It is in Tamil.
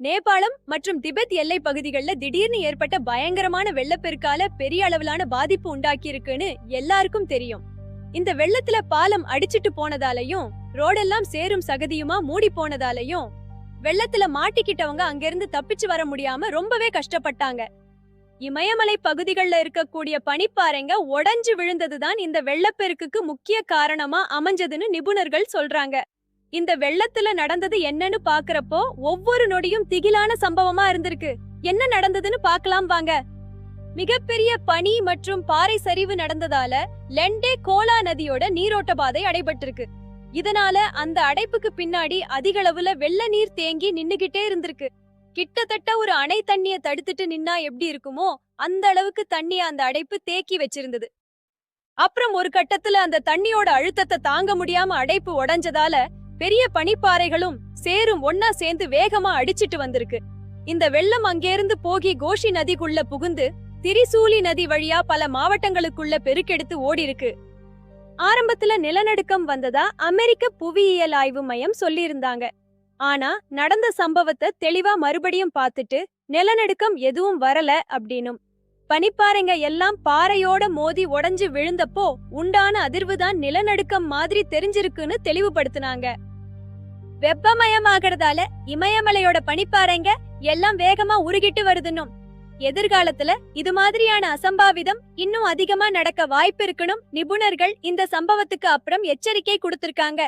நேபாளம் மற்றும் திபெத் எல்லை பகுதிகள்ல திடீர்னு ஏற்பட்ட பயங்கரமான வெள்ளப்பெருக்கால பெரிய அளவிலான பாதிப்பு உண்டாக்கி இருக்குன்னு எல்லாருக்கும் தெரியும். இந்த வெள்ளத்துல பாலம் அடிச்சிட்டு போனதாலையும் ரோடெல்லாம் சேரும் சகதியுமா மூடி போனதாலையும் வெள்ளத்துல மாட்டிக்கிட்டவங்க அங்கிருந்து தப்பிச்சு வர முடியாம ரொம்பவே கஷ்டப்பட்டாங்க. இமயமலை பகுதிகள்ல இருக்கக்கூடிய பனிப்பாறைங்க உடைஞ்சு விழுந்ததுதான் இந்த வெள்ளப்பெருக்குக்கு முக்கிய காரணமா அமைஞ்சதுன்னு நிபுணர்கள் சொல்றாங்க. இந்த வெள்ளத்துல நடந்தது என்னன்னு பாக்குறப்போ ஒவ்வொரு நொடியும் திகிலான சம்பவமா இருந்திருக்கு. என்ன நடந்ததுன்னு பாக்கலாம் வாங்க. மிகப்பெரிய பனி மற்றும் பாறை சரிவு நடந்ததால லெண்டே கோலா நதியோட நீரோட்ட பாதை அடைபட்டிருக்கு. இதனால அந்த அடைப்புக்கு பின்னாடி அதிக அளவுல வெள்ள நீர் தேங்கி நின்னுகிட்டே இருந்திருக்கு. கிட்டத்தட்ட ஒரு அணை தண்ணிய தடுத்துட்டு நின்னா எப்படி இருக்குமோ அந்த அளவுக்கு தண்ணிய அந்த அடைப்பு தேக்கி வச்சிருந்தது. அப்புறம் ஒரு கட்டத்துல அந்த தண்ணியோட அழுத்தத்தை தாங்க முடியாம அடைப்பு உடைஞ்சதால பெரிய பனிப்பாறைகளும் சேரும் ஒன்னா சேர்ந்து வேகமா அடிச்சிட்டு வந்திருக்கு. இந்த வெள்ளம் அங்கேருந்து போகி கோஷி நதிக்குள்ள புகுந்து திரிசூலி நதி வழியா பல மாவட்டங்களுக்குள்ள பெருக்கெடுத்து ஓடி இருக்கு. ஆரம்பத்துல நிலநடுக்கம் வந்ததா அமெரிக்க புவியியல் ஆய்வு மையம் சொல்லியிருந்தாங்க. ஆனா நடந்த சம்பவத்தை தெளிவா மறுபடியும் பார்த்துட்டு நிலநடுக்கம் எதுவும் வரல அப்படின்னும் பனிப்பாறைங்க எல்லாம் பாறையோட மோதி உடைஞ்சு விழுந்தப்போ உண்டான அதிர்வுதான் நிலநடுக்கம் மாதிரி தெரிஞ்சிருக்குன்னு தெளிவுபடுத்தினாங்க. வெப்பமயமாகறதால இமயமலையோட பனிப்பாறைங்க எல்லாம் வேகமா உருகிட்டு வருதுன்னும் எதிர்காலத்துல இது மாதிரியான அசம்பாவிதம் இன்னும் அதிகமா நடக்க வாய்ப்பு இருக்குன்னு நிபுணர்கள் இந்த சம்பவத்துக்கு அப்புறம் எச்சரிக்கை கொடுத்திருக்காங்க.